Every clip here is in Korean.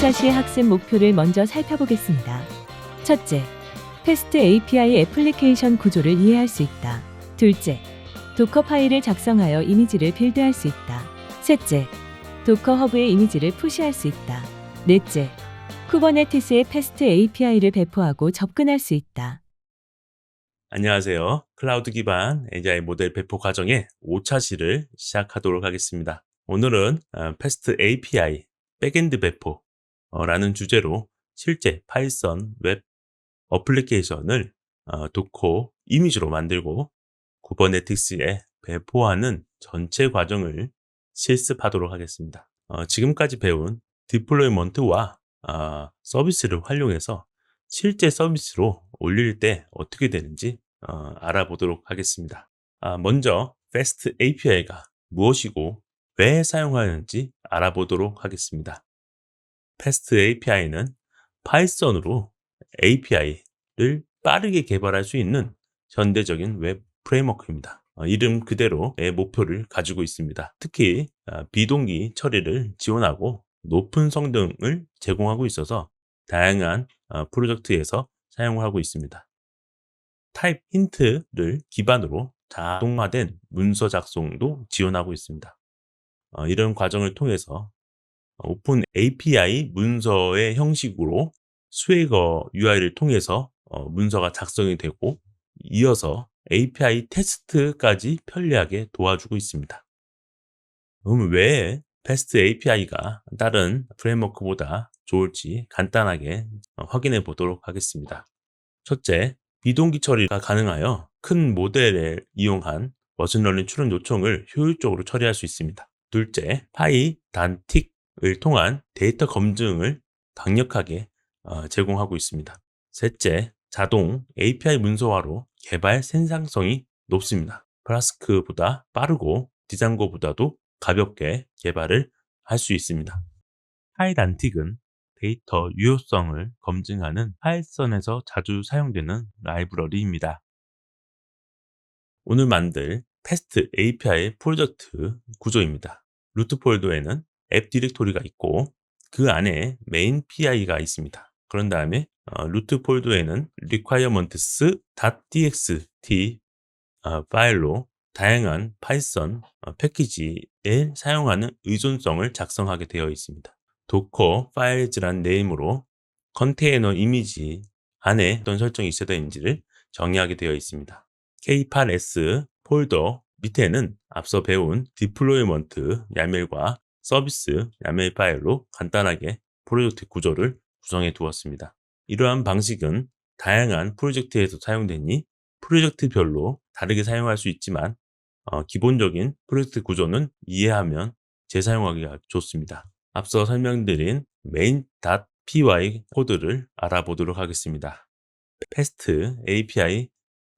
5차 시 학습 목표를 먼저 살펴보겠습니다. 첫째, 패스트 API 애플리케이션 구조를 이해할 수 있다. 둘째, 도커 파일을 작성하여 이미지를 빌드할 수 있다. 셋째, 도커 허브의 이미지를 푸시할 수 있다. 넷째, 쿠버네티스의 패스트 API를 배포하고 접근할 수 있다. 안녕하세요. 클라우드 기반 AI 모델 배포 과정의 5차 시를 시작하도록 하겠습니다. 오늘은 패스트 API 백엔드 배포라는 주제로 실제 파이썬 웹 어플리케이션을 도커 이미지로 만들고 쿠버네티스에 배포하는 전체 과정을 실습하도록 하겠습니다. 지금까지 배운 디플로이먼트와 서비스를 활용해서 실제 서비스로 올릴 때 어떻게 되는지 알아보도록 하겠습니다. 먼저 패스트 API가 무엇이고 왜 사용하는지 알아보도록 하겠습니다. 패스트 API는 파이썬으로 API를 빠르게 개발할 수 있는 현대적인 웹 프레임워크입니다. 이름 그대로의 목표를 가지고 있습니다. 특히 비동기 처리를 지원하고 높은 성능을 제공하고 있어서 다양한 프로젝트에서 사용을 하고 있습니다. 타입 힌트를 기반으로 자동화된 문서 작성도 지원하고 있습니다. 이런 과정을 통해서 오픈 API 문서의 형식으로 스웨거 UI를 통해서 문서가 작성이 되고 이어서 API 테스트까지 편리하게 도와주고 있습니다. 그럼 왜 패스트 API가 다른 프레임워크보다 좋을지 간단하게 확인해 보도록 하겠습니다. 첫째, 비동기 처리가 가능하여 큰 모델을 이용한 머신러닝 추론 요청을 효율적으로 처리할 수 있습니다. 둘째, 파이단틱을 통한 데이터 검증을 강력하게 제공하고 있습니다. 셋째, 자동 API 문서화로 개발 생산성이 높습니다. 플라스크보다 빠르고 디장고보다도 가볍게 개발을 할 수 있습니다. 파이단틱은 데이터 유효성을 검증하는 파이썬에서 자주 사용되는 라이브러리입니다. 오늘 만들 패스트 API 프로젝트 구조입니다. 루트 폴더에는 앱 디렉토리가 있고 그 안에 메인 PI가 있습니다. 그런 다음에 루트 폴더에는 requirements.txt 파일로 다양한 파이썬 패키지에 사용하는 의존성을 작성하게 되어 있습니다. 도커 파일즈란 네임으로 컨테이너 이미지 안에 어떤 설정이 있어야 되는지를 정의하게 되어 있습니다. K8S 폴더 밑에는 앞서 배운 디플로이먼트 YAML과 서비스 YAML 파일로 간단하게 프로젝트 구조를 구성해 두었습니다. 이러한 방식은 다양한 프로젝트에서 사용되니 프로젝트별로 다르게 사용할 수 있지만 기본적인 프로젝트 구조는 이해하면 재사용하기가 좋습니다. 앞서 설명드린 main.py 코드를 알아보도록 하겠습니다. 패스트 API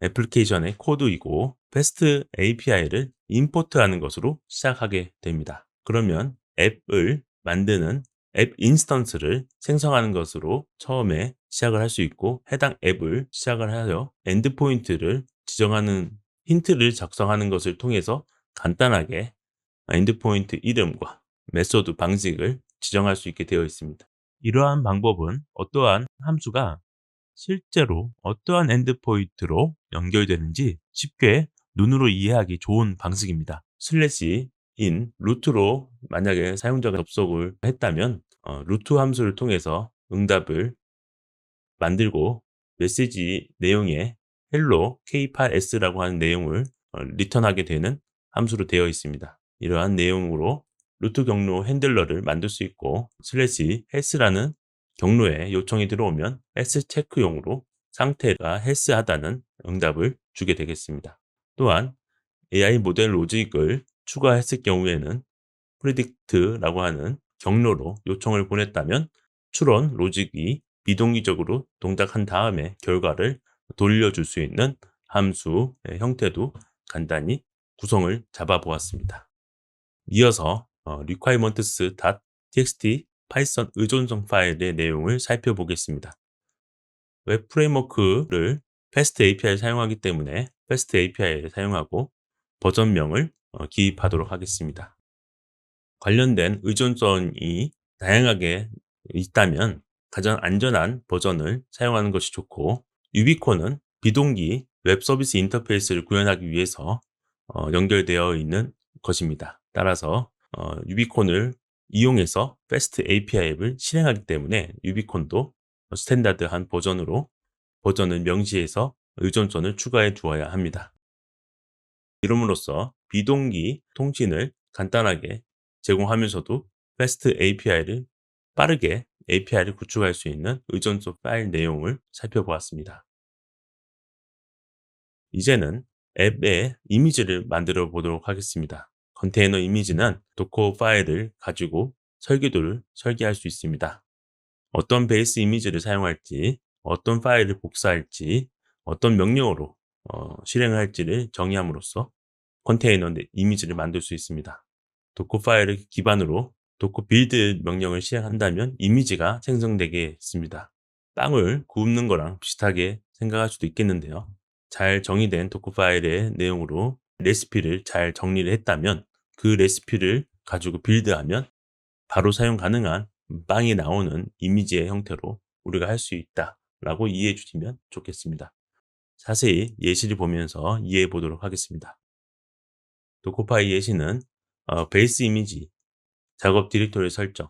애플리케이션의 코드이고 패스트 API를 임포트하는 것으로 시작하게 됩니다. 그러면 앱을 만드는 앱 인스턴스를 생성하는 것으로 처음에 시작을 할 수 있고 해당 앱을 시작을 하여 엔드포인트를 지정하는 힌트를 작성하는 것을 통해서 간단하게 엔드포인트 이름과 메소드 방식을 지정할 수 있게 되어 있습니다. 이러한 방법은 어떠한 함수가 실제로 어떠한 엔드포인트로 연결되는지 쉽게 눈으로 이해하기 좋은 방식입니다. 슬래시 인 루트로 만약에 사용자가 접속을 했다면 루트 함수를 통해서 응답을 만들고 메시지 내용에 hello k8s라고 하는 내용을 리턴하게 되는 함수로 되어 있습니다. 이러한 내용으로 루트 경로 핸들러를 만들 수 있고 슬래시 s라는 경로에 요청이 들어오면 s 체크용으로 상태가 헬스하다는 응답을 주게 되겠습니다. 또한 AI 모델 로직을 추가했을 경우에는 predict라고 하는 경로로 요청을 보냈다면 추론 로직이 비동기적으로 동작한 다음에 결과를 돌려줄 수 있는 함수의 형태도 간단히 구성을 잡아보았습니다. 이어서 requirements.txt 파이썬 의존성 파일의 내용을 살펴보겠습니다. 웹 프레임워크를 패스트 API를 사용하기 때문에 패스트 API를 사용하고 버전명을 기입하도록 하겠습니다. 관련된 의존성이 다양하게 있다면 가장 안전한 버전을 사용하는 것이 좋고, 유비콘은 비동기 웹 서비스 인터페이스를 구현하기 위해서 연결되어 있는 것입니다. 따라서 유비콘을 이용해서 패스트 API 앱을 실행하기 때문에 유비콘도 스탠다드한 버전으로 버전을 명시해서 의존성을 추가해 두어야 합니다. 이름으로써 비동기 통신을 간단하게 제공하면서도 패스트 API를 빠르게 API를 구축할 수 있는 의존성 파일 내용을 살펴보았습니다. 이제는 앱의 이미지를 만들어 보도록 하겠습니다. 컨테이너 이미지는 도커 파일을 가지고 설계도를 설계할 수 있습니다. 어떤 베이스 이미지를 사용할지, 어떤 파일을 복사할지, 어떤 명령어로 실행을 할지를 정의함으로써 컨테이너 이미지를 만들 수 있습니다. 도커 파일을 기반으로 도커 빌드 명령을 실행한다면 이미지가 생성되겠습니다. 빵을 굽는 거랑 비슷하게 생각할 수도 있겠는데요. 잘 정의된 도커 파일의 내용으로 레시피를 잘 정리를 했다면 그 레시피를 가지고 빌드하면 바로 사용 가능한 빵이 나오는 이미지의 형태로 우리가 할 수 있다라고 이해해 주시면 좋겠습니다. 자세히 예시를 보면서 이해해 보도록 하겠습니다. 도커파이 예시는 베이스 이미지, 작업 디렉토리 설정,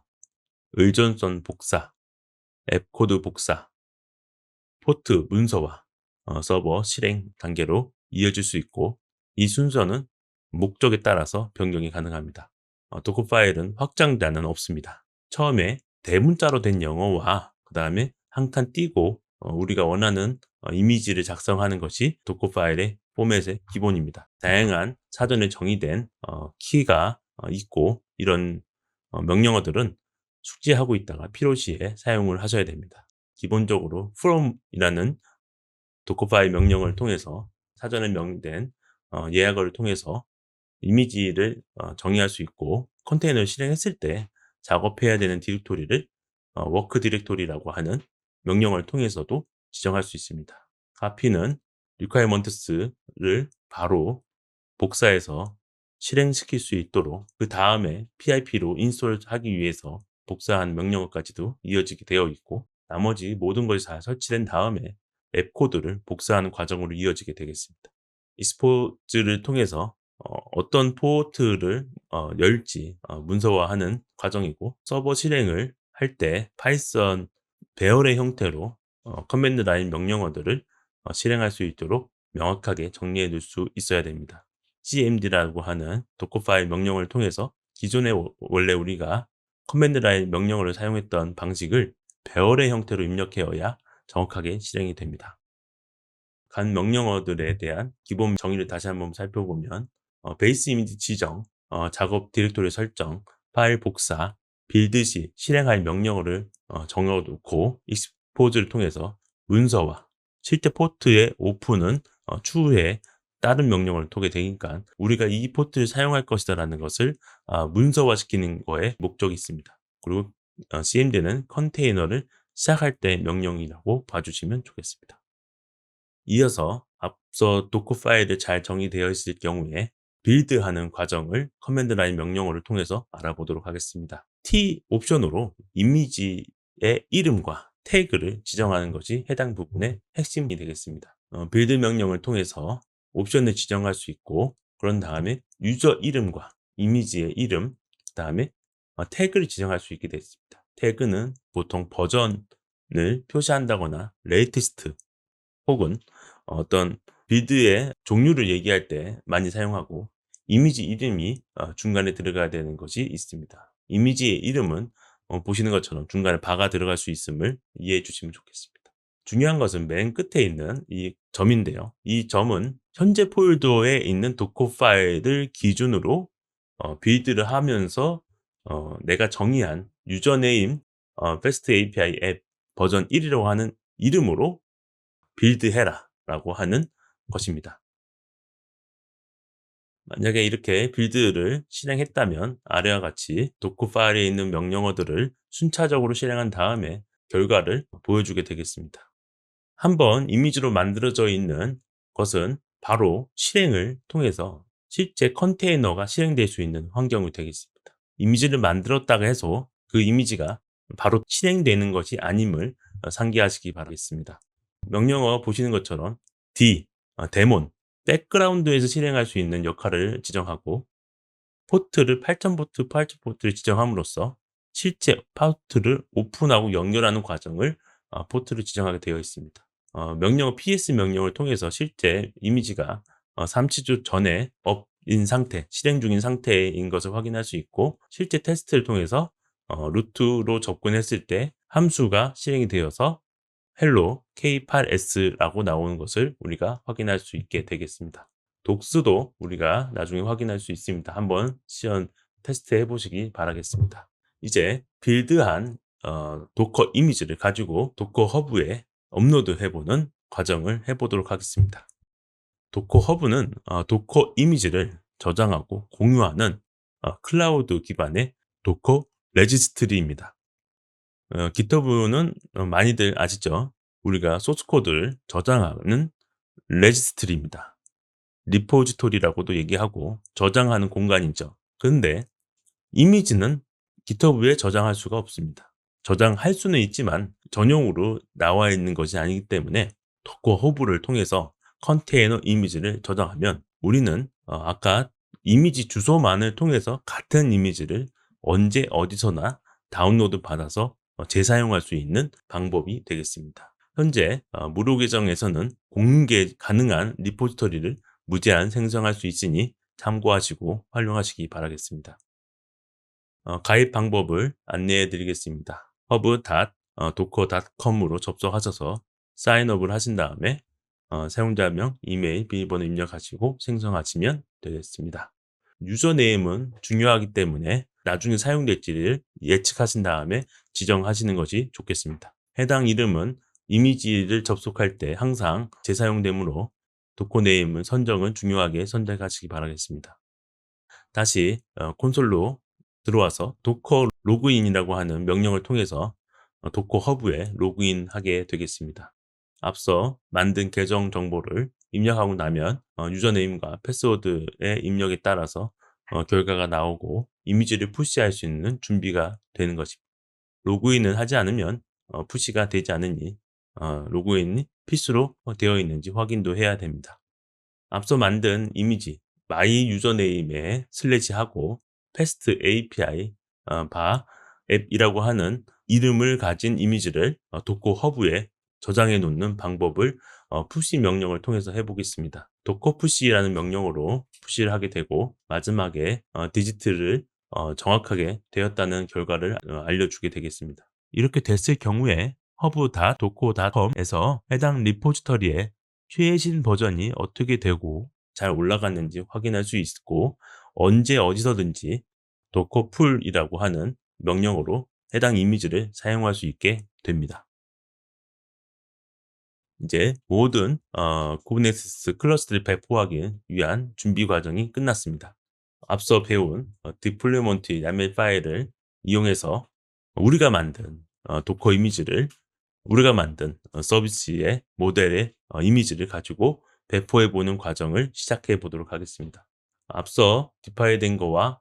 의존성 복사, 앱 코드 복사, 포트 문서화, 서버 실행 단계로 이어질 수 있고, 이 순서는 목적에 따라서 변경이 가능합니다. 도커 파일은 확장자는 없습니다. 처음에 대문자로 된 영어와 그 다음에 한 칸 띄고 우리가 원하는 이미지를 작성하는 것이 도커 파일의 포맷의 기본입니다. 다양한 사전에 정의된 키가 있고, 이런 명령어들은 숙지하고 있다가 필요시에 사용을 하셔야 됩니다. 기본적으로 from이라는 도커 파일 명령을 통해서 사전에 명된 예약어를 통해서 이미지를 정의할 수 있고, 컨테이너를 실행했을 때 작업해야 되는 디렉토리를 워크 디렉토리라고 하는 명령어를 통해서도 지정할 수 있습니다. copy는 requirements를 바로 복사해서 실행시킬 수 있도록 그 다음에 PIP로 인스톨하기 위해서 복사한 명령어까지도 이어지게 되어 있고, 나머지 모든 것이 다 설치된 다음에 앱 코드를 복사하는 과정으로 이어지게 되겠습니다. 익스포즈를 통해서 어떤 포트를 열지 문서화하는 과정이고, 서버 실행을 할 때 파이썬 배열의 형태로 커맨드 라인 명령어들을 실행할 수 있도록 명확하게 정리해 둘 수 있어야 됩니다. cmd라고 하는 도커 파일 명령을 통해서 기존에 원래 우리가 커맨드 라인 명령어를 사용했던 방식을 배열의 형태로 입력해야 정확하게 실행이 됩니다. 간 명령어들에 대한 기본 정의를 다시 한번 살펴보면 베이스 이미지 지정, 작업 디렉토리 설정, 파일 복사, 빌드 시 실행할 명령어를 정해놓고 익스포즈를 통해서 문서화, 실제 포트의 오픈은 추후에 다른 명령어를 통해 되니까 우리가 이 포트를 사용할 것이다라는 것을 문서화시키는 거에 목적이 있습니다. 그리고 cmd는 컨테이너를 시작할 때 명령이라고 봐주시면 좋겠습니다. 이어서 앞서 도커 파일을 잘 정의되어 있을 경우에 빌드하는 과정을 커맨드 라인 명령어를 통해서 알아보도록 하겠습니다. T 옵션으로 이미지의 이름과 태그를 지정하는 것이 해당 부분의 핵심이 되겠습니다. 빌드 명령을 통해서 옵션을 지정할 수 있고, 그런 다음에 유저 이름과 이미지의 이름, 그 다음에 태그를 지정할 수 있게 되었습니다. 태그는 보통 버전을 표시한다거나 레이티스트 혹은 어떤 빌드의 종류를 얘기할 때 많이 사용하고, 이미지 이름이 중간에 들어가야 되는 것이 있습니다. 이미지의 이름은 보시는 것처럼 중간에 바가 들어갈 수 있음을 이해해 주시면 좋겠습니다. 중요한 것은 맨 끝에 있는 이 점인데요. 이 점은 현재 폴더에 있는 도커 파일을 기준으로 빌드를 하면서 내가 정의한 유저네임 패스트 API 앱 버전 1이라고 하는 이름으로 빌드해라 라고 하는 것입니다. 만약에 이렇게 빌드를 실행했다면 아래와 같이 도커 파일에 있는 명령어들을 순차적으로 실행한 다음에 결과를 보여주게 되겠습니다. 한번 이미지로 만들어져 있는 것은 바로 실행을 통해서 실제 컨테이너가 실행될 수 있는 환경이 되겠습니다. 이미지를 만들었다고 해서 그 이미지가 바로 실행되는 것이 아님을 상기하시기 바라겠습니다. 명령어 보시는 것처럼 데몬, 백그라운드에서 실행할 수 있는 역할을 지정하고 포트를 8000포트를 지정함으로써 실제 포트를 오픈하고 연결하는 과정을 포트를 지정하게 되어 있습니다. 명령어 PS 명령을 통해서 실제 이미지가 3치주 전에 업인 상태, 실행 중인 상태인 것을 확인할 수 있고 실제 테스트를 통해서 루트로 접근했을 때 함수가 실행이 되어서 헬로 K8S라고 나오는 것을 우리가 확인할 수 있게 되겠습니다. 독스도 우리가 나중에 확인할 수 있습니다. 한번 시연 테스트 해보시기 바라겠습니다. 이제 빌드한 도커 이미지를 가지고 도커 허브에 업로드 해보는 과정을 해보도록 하겠습니다. 도커 허브는 도커 이미지를 저장하고 공유하는 클라우드 기반의 도커 레지스트리입니다. GitHub는 많이들 아시죠? 우리가 소스 코드를 저장하는 레지스트리입니다. 리포지토리라고도 얘기하고 저장하는 공간이죠. 그런데 이미지는 GitHub에 저장할 수가 없습니다. 저장할 수는 있지만 전용으로 나와 있는 것이 아니기 때문에 도커 허브를 통해서 컨테이너 이미지를 저장하면 우리는 아까 이미지 주소만을 통해서 같은 이미지를 언제 어디서나 다운로드 받아서 재사용할 수 있는 방법이 되겠습니다. 현재 무료 계정에서는 공개 가능한 리포지토리를 무제한 생성할 수 있으니 참고하시고 활용하시기 바라겠습니다. 가입 방법을 안내해 드리겠습니다. hub.docker.com으로 접속하셔서 사인업을 하신 다음에 사용자명, 이메일, 비밀번호 입력하시고 생성하시면 되겠습니다. 유저네임은 중요하기 때문에 나중에 사용될지를 예측하신 다음에 지정하시는 것이 좋겠습니다. 해당 이름은 이미지를 접속할 때 항상 재사용되므로 도커네임은 선정은 중요하게 선택하시기 바라겠습니다. 다시 콘솔로 들어와서 도커 로그인이라고 하는 명령을 통해서 도커 허브에 로그인하게 되겠습니다. 앞서 만든 계정 정보를 입력하고 나면 유저네임과 패스워드의 입력에 따라서 결과가 나오고 이미지를 푸시할 수 있는 준비가 되는 것입니다. 로그인을 하지 않으면 푸시가 되지 않으니 로그인이 필수로 되어 있는지 확인도 해야 됩니다. 앞서 만든 이미지 my 유저네임에 슬래시 하고 패스트 API 바 앱이라고 하는 이름을 가진 이미지를 도커 허브에 저장해 놓는 방법을 푸시 명령을 통해서 해보겠습니다. 도커 푸시라는 명령으로 푸시를 하게 되고 마지막에 디지트를 정확하게 되었다는 결과를 알려주게 되겠습니다. 이렇게 됐을 경우에 hub.docker.com에서 해당 리포지터리에 최신 버전이 어떻게 되고 잘 올라갔는지 확인할 수 있고 언제 어디서든지 도커풀이라고 하는 명령으로 해당 이미지를 사용할 수 있게 됩니다. 이제 모든 kubernetes 클러스터를 배포하기 위한 준비 과정이 끝났습니다. 앞서 배운 디플로이먼트 YAML 파일을 이용해서 우리가 만든 도커 이미지를 우리가 만든 서비스의 모델의 이미지를 가지고 배포해 보는 과정을 시작해 보도록 하겠습니다. 앞서 디파이된 거와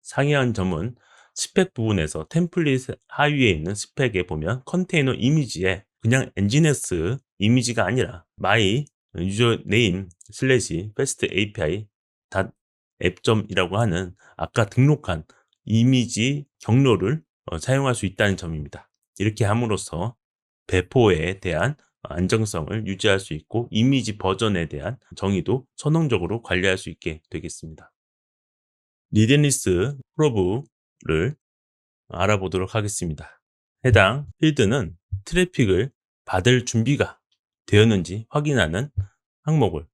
상이한 점은 스펙 부분에서 템플릿 하위에 있는 스펙에 보면 컨테이너 이미지에 그냥 nginx 이미지가 아니라 my 유저네임 슬래시 fast api 앱점이라고 하는 아까 등록한 이미지 경로를 사용할 수 있다는 점입니다. 이렇게 함으로써 배포에 대한 안정성을 유지할 수 있고 이미지 버전에 대한 정의도 선언적으로 관리할 수 있게 되겠습니다. 리드니스 프로브를 알아보도록 하겠습니다. 해당 필드는 트래픽을 받을 준비가 되었는지 확인하는 항목을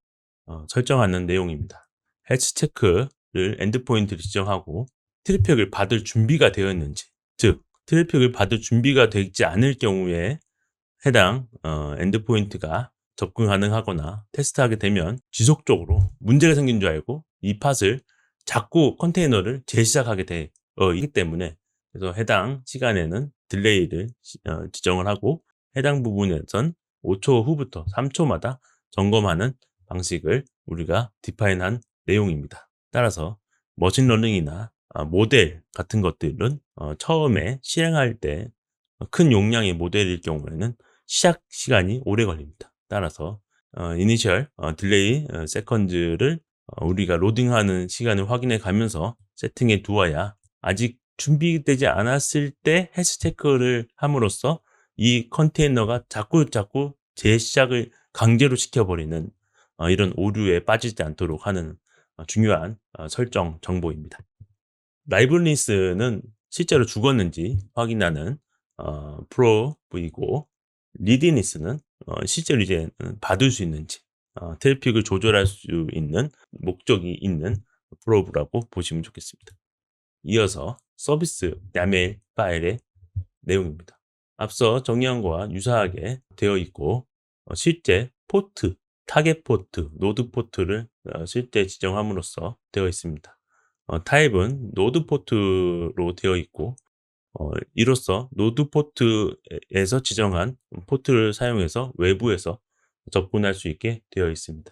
설정하는 내용입니다. 해치 체크를 엔드포인트를 지정하고 트래픽을 받을 준비가 되었는지, 즉 트래픽을 받을 준비가 되지 않을 경우에 해당 엔드포인트가 접근 가능하거나 테스트하게 되면 지속적으로 문제가 생긴 줄 알고 이 팟을 자꾸 컨테이너를 재시작하게 되기 때문에 그래서 해당 시간에는 딜레이를 지정을 하고 해당 부분에선 5초 후부터 3초마다 점검하는 방식을 우리가 디파인한 내용입니다. 따라서 머신러닝이나 모델 같은 것들은 처음에 실행할 때 큰 용량의 모델일 경우에는 시작 시간이 오래 걸립니다. 따라서 이니셜 딜레이 세컨즈를 우리가 로딩하는 시간을 확인해 가면서 세팅해 두어야 아직 준비되지 않았을 때 헬스 체크를 함으로써 이 컨테이너가 자꾸 재시작을 강제로 시켜버리는 이런 오류에 빠지지 않도록 하는 중요한 설정 정보입니다. 라이브러리스는 실제로 죽었는지 확인하는 프로브이고, 리디니스는 실제로 이제 받을 수 있는지 트래픽을 조절할 수 있는 목적이 있는 프로브라고 보시면 좋겠습니다. 이어서 서비스 야멜 파일의 내용입니다. 앞서 정의한 것과 유사하게 되어 있고, 실제 포트, 타겟 포트, 노드 포트를 실제 지정함으로써 되어 있습니다. 타입은 노드 포트로 되어 있고, 이로써 노드 포트에서 지정한 포트를 사용해서 외부에서 접근할 수 있게 되어 있습니다.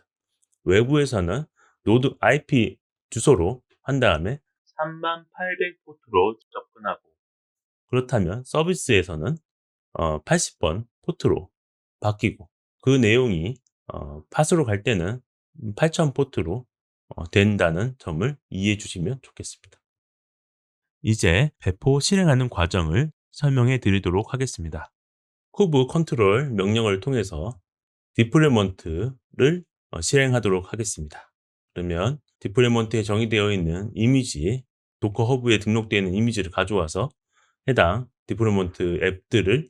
외부에서는 노드 IP 주소로 한 다음에 3800 포트로 접근하고, 그렇다면 서비스에서는 80번 포트로 바뀌고, 그 내용이 팟으로 갈 때는 8000 포트로 된다는 점을 이해해 주시면 좋겠습니다. 이제 배포 실행하는 과정을 설명해 드리도록 하겠습니다. 쿠브 컨트롤 명령을 통해서 디플레먼트를 실행하도록 하겠습니다. 그러면 디플레먼트에 정의되어 있는 이미지, 도커 허브에 등록되어 있는 이미지를 가져와서 해당 디플레먼트 앱들을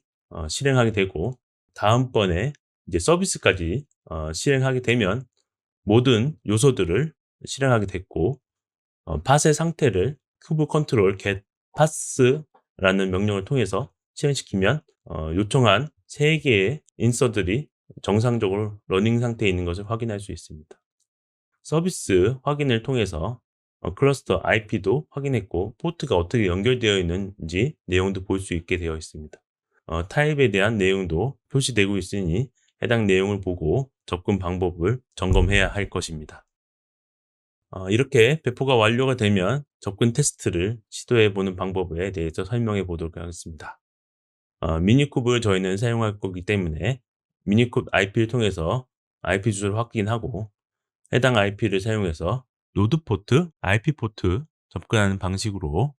실행하게 되고, 다음번에 이제 서비스까지 실행하게 되면 모든 요소들을 실행하게 됐고, 팟의 상태를 쿠브 컨트롤 get pass라는 명령을 통해서 실행시키면 요청한 3개의 인서들이 정상적으로 러닝 상태에 있는 것을 확인할 수 있습니다. 서비스 확인을 통해서 클러스터 IP도 확인했고, 포트가 어떻게 연결되어 있는지 내용도 볼 수 있게 되어 있습니다. 타입에 대한 내용도 표시되고 있으니 해당 내용을 보고 접근 방법을 점검해야 할 것입니다. 이렇게 배포가 완료가 되면 접근 테스트를 시도해 보는 방법에 대해서 설명해 보도록 하겠습니다. 미니쿱을 저희는 사용할 거기 때문에 미니쿱 IP를 통해서 IP 주소를 확인하고, 해당 IP를 사용해서 노드 포트, IP 포트 접근하는 방식으로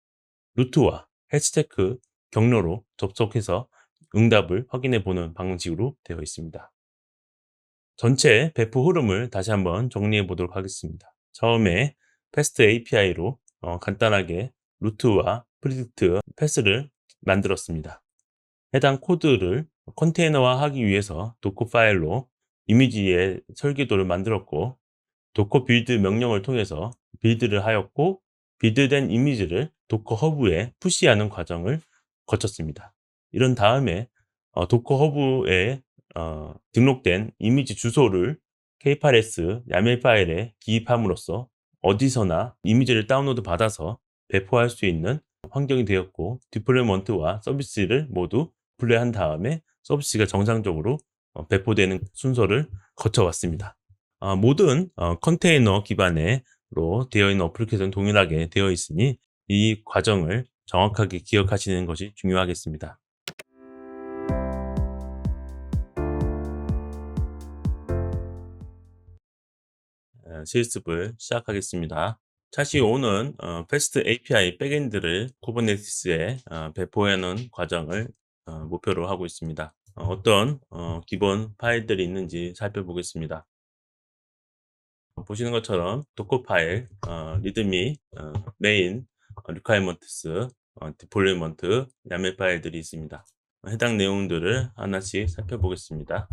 루트와 해시태그 경로로 접속해서 응답을 확인해 보는 방식으로 되어 있습니다. 전체 배포 흐름을 다시 한번 정리해 보도록 하겠습니다. 처음에 패스트 API로 간단하게 루트와 프리딕트 패스를 만들었습니다. 해당 코드를 컨테이너화하기 위해서 도커 파일로 이미지의 설계도를 만들었고, 도커 빌드 명령을 통해서 빌드를 하였고, 빌드된 이미지를 도커 허브에 푸시하는 과정을 거쳤습니다. 이런 다음에 도커 허브에 등록된 이미지 주소를 K8s YAML 파일에 기입함으로써 어디서나 이미지를 다운로드 받아서 배포할 수 있는 환경이 되었고, 디플레이먼트와 서비스를 모두 플레이한 다음에 서비스가 정상적으로 배포되는 순서를 거쳐왔습니다. 모든 컨테이너 기반으로 되어 있는 어플리케이션 동일하게 되어 있으니 이 과정을 정확하게 기억하시는 것이 중요하겠습니다. 실습을 시작하겠습니다. 차시 5는 패스트 API 백엔드를 쿠버네티스에 배포하는 과정을 목표로 하고 있습니다. 어떤 기본 파일들이 있는지 살펴보겠습니다. 보시는 것처럼 도커 파일, 리드미, 메인, 리퀘어먼트스, 디플로이먼트, YAML 파일들이 있습니다. 해당 내용들을 하나씩 살펴보겠습니다.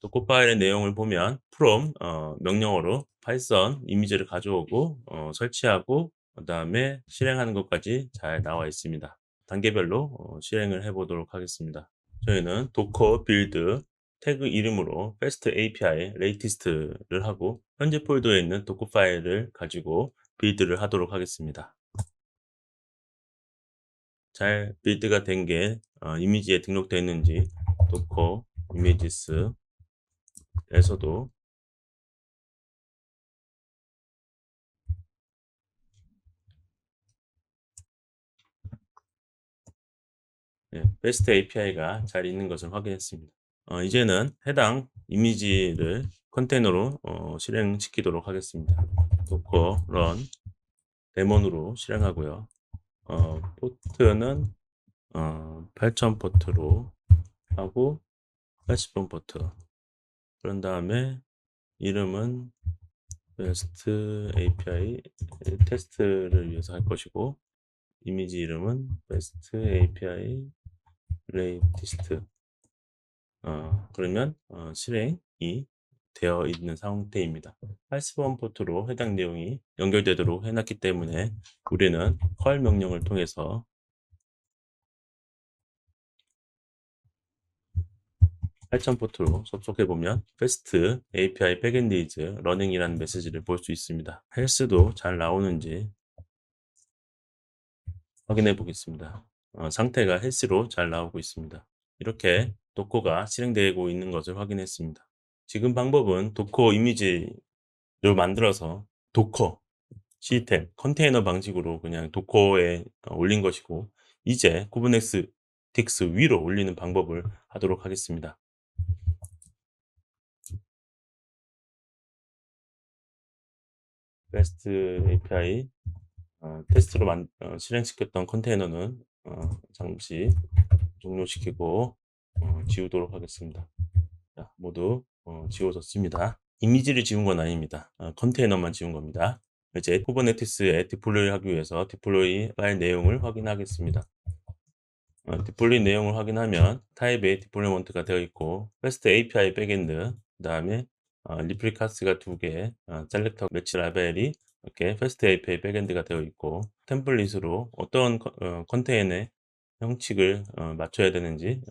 도커 파일의 내용을 보면 from 명령어로 파이썬 이미지를 가져오고 설치하고 그 다음에 실행하는 것까지 잘 나와 있습니다. 단계별로 실행을 해보도록 하겠습니다. 저희는 도커 빌드 태그 이름으로 fast API latest를 하고 현재 폴더에 있는 도커 파일을 가지고 빌드를 하도록 하겠습니다. 잘 빌드가 된 게 이미지에 등록되어 있는지 도커 이미지스 에서도 베스트 API가 잘 있는 것을 확인했습니다. 이제는 해당 이미지를 컨테이너로 실행시키도록 하겠습니다. docker run 데몬으로 실행하고요. 포트는 8000 포트로 하고 80번 포트. 그런 다음에 이름은 베스트 API 테스트를 위해서 할 것이고 이미지 이름은 베스트 API latest. 그러면 실행이 되어 있는 상태입니다. 80번 포트로 해당 내용이 연결되도록 해놨기 때문에 우리는 컬 명령을 통해서 8000 포트로 접속해 보면 fast API backend is running이라는 메시지를 볼 수 있습니다. 헬스도 잘 나오는지 확인해 보겠습니다. 상태가 헬스로 잘 나오고 있습니다. 이렇게 도커가 실행되고 있는 것을 확인했습니다. 지금 방법은 도커 이미지를 만들어서 도커 시스템 컨테이너 방식으로 그냥 도커에 올린 것이고 이제 쿠버네티스 위로 올리는 방법을 하도록 하겠습니다. REST API 테스트로 실행시켰던 컨테이너는 잠시 종료시키고 지우도록 하겠습니다. 자, 모두 지워졌습니다. 이미지를 지운 건 아닙니다. 컨테이너만 지운 겁니다. 이제 쿠버네티스에 디플로이를 하기 위해서 디플로이 파일 내용을 확인하겠습니다. 디플로이 내용을 확인하면 타입에 디플로이먼트가 되어 있고 패스트 API 백엔드 그 다음에 리플리카스가 2개 셀렉터 매치 라벨이 이렇게 패스트 API 백엔드가 되어 있고 템플릿으로 어떤 컨테이너의 형식을 맞춰야 되는지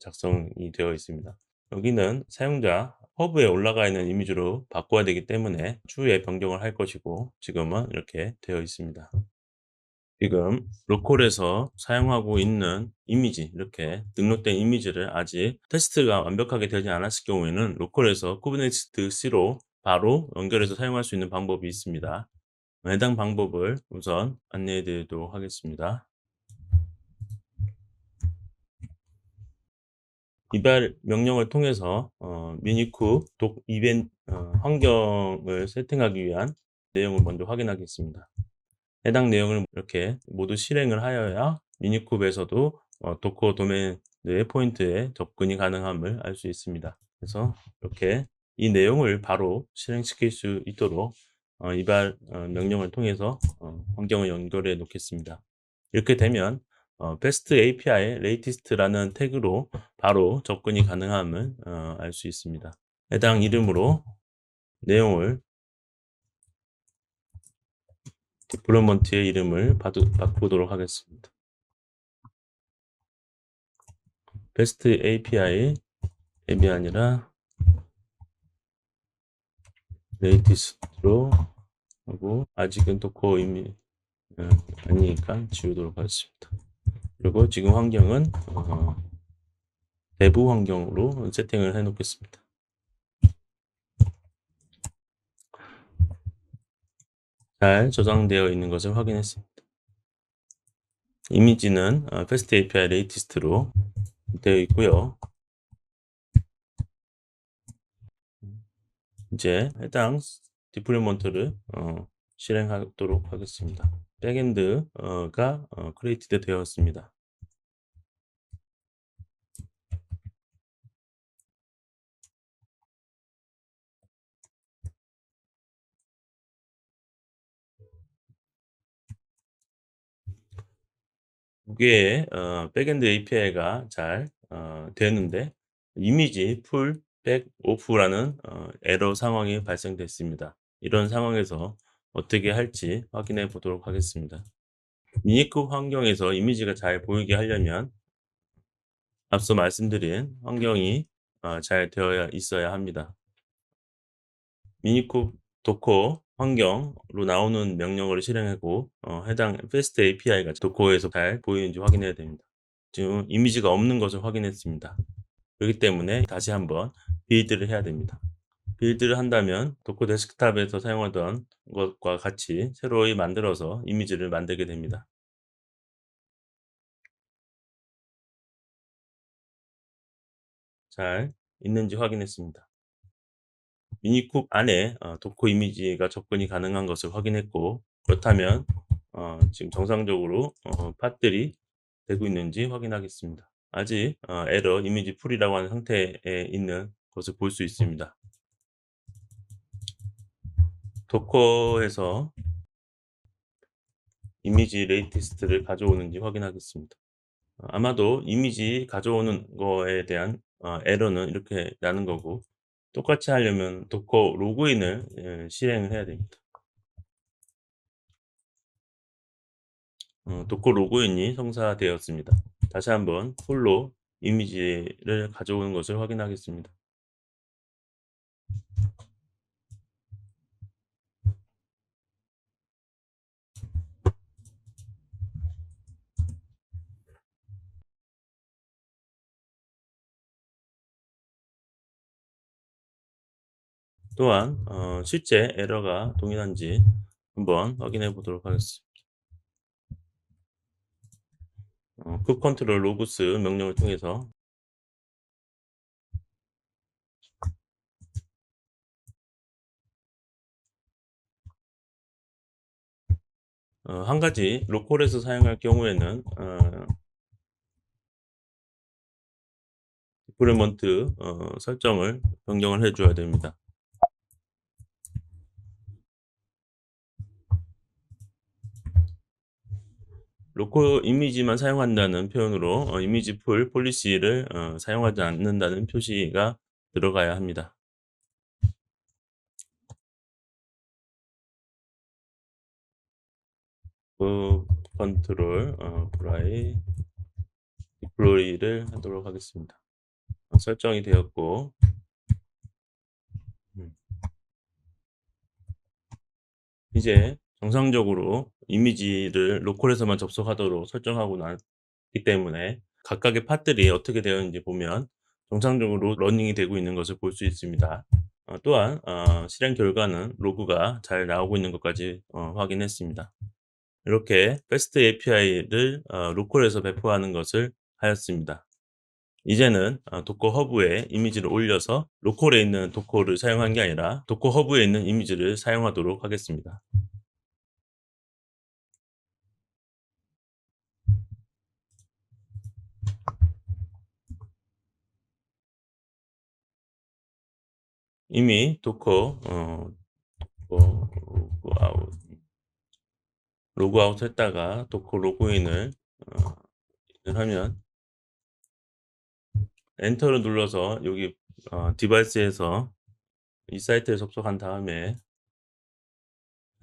작성이 되어 있습니다. 여기는 사용자 허브에 올라가 있는 이미지로 바꿔야 되기 때문에 추후에 변경을 할 것이고 지금은 이렇게 되어 있습니다. 지금 로컬에서 사용하고 있는 이미지 이렇게 등록된 이미지를 아직 테스트가 완벽하게 되지 않았을 경우에는 로컬에서 쿠버네티스 C로 바로 연결해서 사용할 수 있는 방법이 있습니다. 해당 방법을 우선 안내해 드리도록 하겠습니다. 이발 명령을 통해서 미니쿠 독 이벤트 환경을 세팅하기 위한 내용을 먼저 확인하겠습니다. 해당 내용을 이렇게 모두 실행을 하여야 미니쿱에서도 도커 도메인의 포인트에 접근이 가능함을 알 수 있습니다. 그래서 이렇게 이 내용을 바로 실행시킬 수 있도록 이발 명령을 통해서 환경을 연결해 놓겠습니다. 이렇게 되면 Best API Latest라는 태그로 바로 접근이 가능함을 알 수 있습니다. 해당 이름으로 내용을 디플로먼트의 이름을 바꾸도록 하겠습니다. 베스트 API 앱이 아니라 레이티스트로 하고 아직은 도커 이미 아니니까 지우도록 하겠습니다. 그리고 지금 환경은 내부 환경으로 세팅을 해 놓겠습니다. 잘 저장되어 있는 것을 확인했습니다. 이미지는 Fast API Latest로 되어 있고요. 이제 해당 디플로이먼트를 실행하도록 하겠습니다. 백엔드가 크리에이티드 되었습니다. 두 개의 백엔드 API가 잘 되는데 이미지 풀, 백, 오프라는 에러 상황이 발생됐습니다. 이런 상황에서 어떻게 할지 확인해 보도록 하겠습니다. 미니쿱 환경에서 이미지가 잘 보이게 하려면 앞서 말씀드린 환경이 잘 되어 있어야 합니다. 미니쿱 도커 환경으로 나오는 명령어를 실행하고 해당 패스트 API가 도커에서 잘 보이는지 확인해야 됩니다. 지금 이미지가 없는 것을 확인했습니다. 그렇기 때문에 다시 한번 빌드를 해야 됩니다. 빌드를 한다면 도커 데스크탑에서 사용하던 것과 같이 새로이 만들어서 이미지를 만들게 됩니다. 잘 있는지 확인했습니다. 미니쿱 안에 도커 이미지가 접근이 가능한 것을 확인했고, 그렇다면 지금 정상적으로 팟들이 되고 있는지 확인하겠습니다. 아직 에러 이미지 풀이라고 하는 상태에 있는 것을 볼 수 있습니다. 도커에서 이미지 레이티스트를 가져오는지 확인하겠습니다. 아마도 이미지 가져오는 거에 대한 에러는 이렇게 나는 거고, 똑같이 하려면 도커 로그인을 실행을 해야 됩니다. 도커 로그인이 성사되었습니다. 다시 한번 풀로 이미지를 가져오는 것을 확인하겠습니다. 또한 실제 에러가 동일한지 한번 확인해 보도록 하겠습니다. 급 컨트롤 로그스 명령을 통해서 한 가지 로컬에서 사용할 경우에는 디플로이먼트 설정을 변경을 해 줘야 됩니다. 로컬 이미지만 사용한다는 표현으로 이미지 풀 폴리시를 사용하지 않는다는 표시가 들어가야 합니다. 그 컨트롤 프라이 디플로이를 하도록 하겠습니다. 설정이 되었고, 음, 이제 정상적으로 이미지를 로컬에서만 접속하도록 설정하고 났기 때문에 각각의 팟들이 어떻게 되었는지 보면 정상적으로 러닝이 되고 있는 것을 볼 수 있습니다. 또한 실행 결과는 로그가 잘 나오고 있는 것까지 확인했습니다. 이렇게 패스트 API를 로컬에서 배포하는 것을 하였습니다. 이제는 도커 허브에 이미지를 올려서 로컬에 있는 도커를 사용한 게 아니라 도커 허브에 있는 이미지를 사용하도록 하겠습니다. 이미 도커 로그아웃 했다가 도커 로그인을 하면 엔터를 눌러서 여기 디바이스에서 이 사이트에 접속한 다음에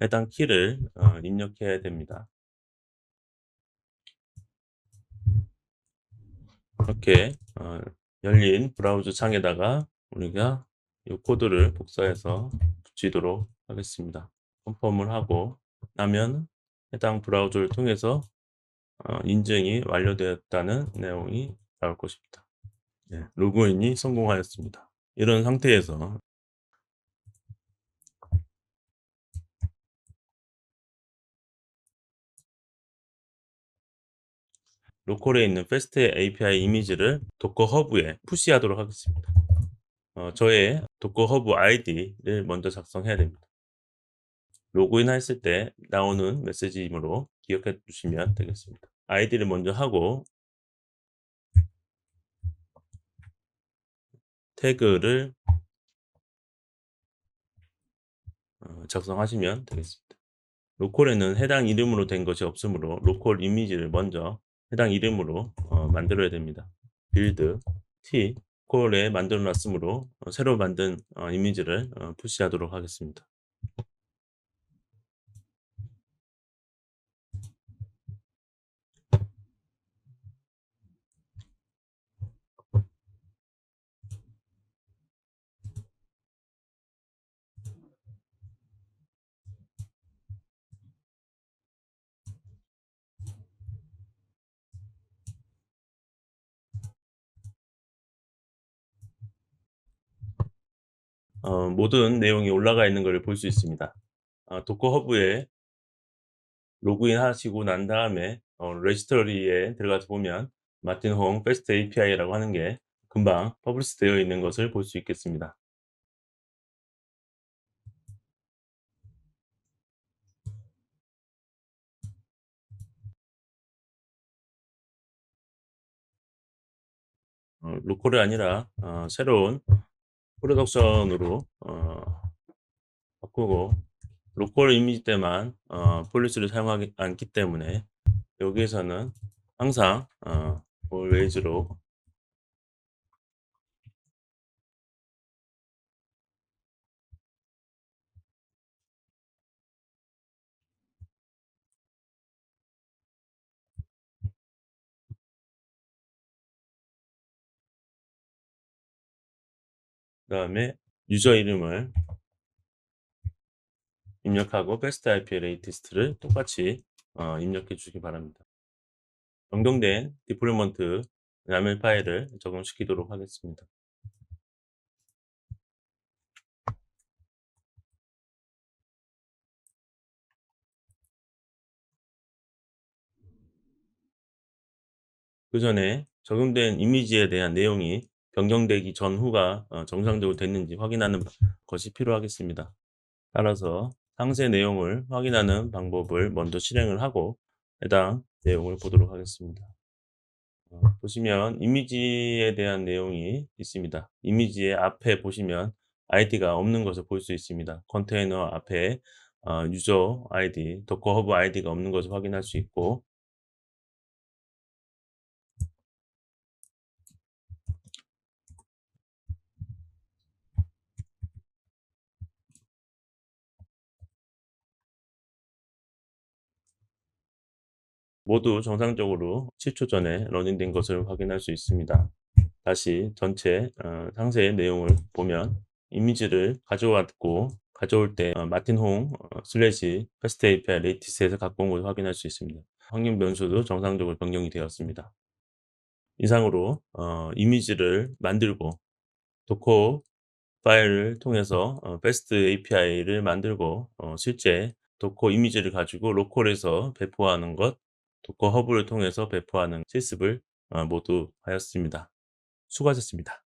해당 키를 입력해야 됩니다. 이렇게 열린 브라우저 창에다가 우리가 이 코드를 복사해서 붙이도록 하겠습니다. 컨펌을 하고 나면 해당 브라우저를 통해서 인증이 완료되었다는 내용이 나올 것입니다. 네, 로그인이 성공하였습니다. 이런 상태에서 로컬에 있는 패스트 API 이미지를 도커 허브에 푸시하도록 하겠습니다. 저의 도커 허브 아이디를 먼저 작성해야 됩니다. 로그인 했을 때 나오는 메시지이므로 기억해 주시면 되겠습니다. 아이디를 먼저 하고 태그를 작성하시면 되겠습니다. 로컬에는 해당 이름으로 된 것이 없으므로 로컬 이미지를 먼저 해당 이름으로 만들어야 됩니다. 빌드 t 콜에 만들어 놨으므로 새로 만든 이미지를 푸시하도록 하겠습니다. 모든 내용이 올라가 있는 것을 볼 수 있습니다. 도커 허브에 로그인 하시고 난 다음에 레지스터리에 들어가서 보면 마틴 홍 패스트 API라고 하는 게 금방 퍼블리시 되어 있는 것을 볼 수 있겠습니다. 로컬이 아니라 새로운 프로덕션으로 바꾸고 로컬 이미지 때만 폴리스를 사용하지 않기 때문에 여기에서는 항상 always로 그다음에 유저 이름을 입력하고 베스트 IP 레이티스트를 똑같이 입력해 주시기 바랍니다. 변경된 디플로이먼트 YAML 파일을 적용시키도록 하겠습니다. 그 전에 적용된 이미지에 대한 내용이 변경되기 전후가 정상적으로 됐는지 확인하는 것이 필요하겠습니다. 따라서 상세 내용을 확인하는 방법을 먼저 실행을 하고 해당 내용을 보도록 하겠습니다. 보시면 이미지에 대한 내용이 있습니다. 이미지의 앞에 보시면 아이디가 없는 것을 볼 수 있습니다. 컨테이너 앞에 유저 아이디, 도커 허브 아이디가 없는 것을 확인할 수 있고 모두 정상적으로 7초 전에 러닝된 것을 확인할 수 있습니다. 다시 전체 상세 내용을 보면 이미지를 가져왔고 가져올 때 마틴 홍 슬래시 패스트 API 레이티스에서 갖고 온 것을 확인할 수 있습니다. 확률 변수도 정상적으로 변경이 되었습니다. 이상으로 이미지를 만들고 도커 파일을 통해서 베스트 API를 만들고 실제 도커 이미지를 가지고 로컬에서 배포하는 것, 도커 허브를 통해서 배포하는 실습을 모두 하였습니다. 수고하셨습니다.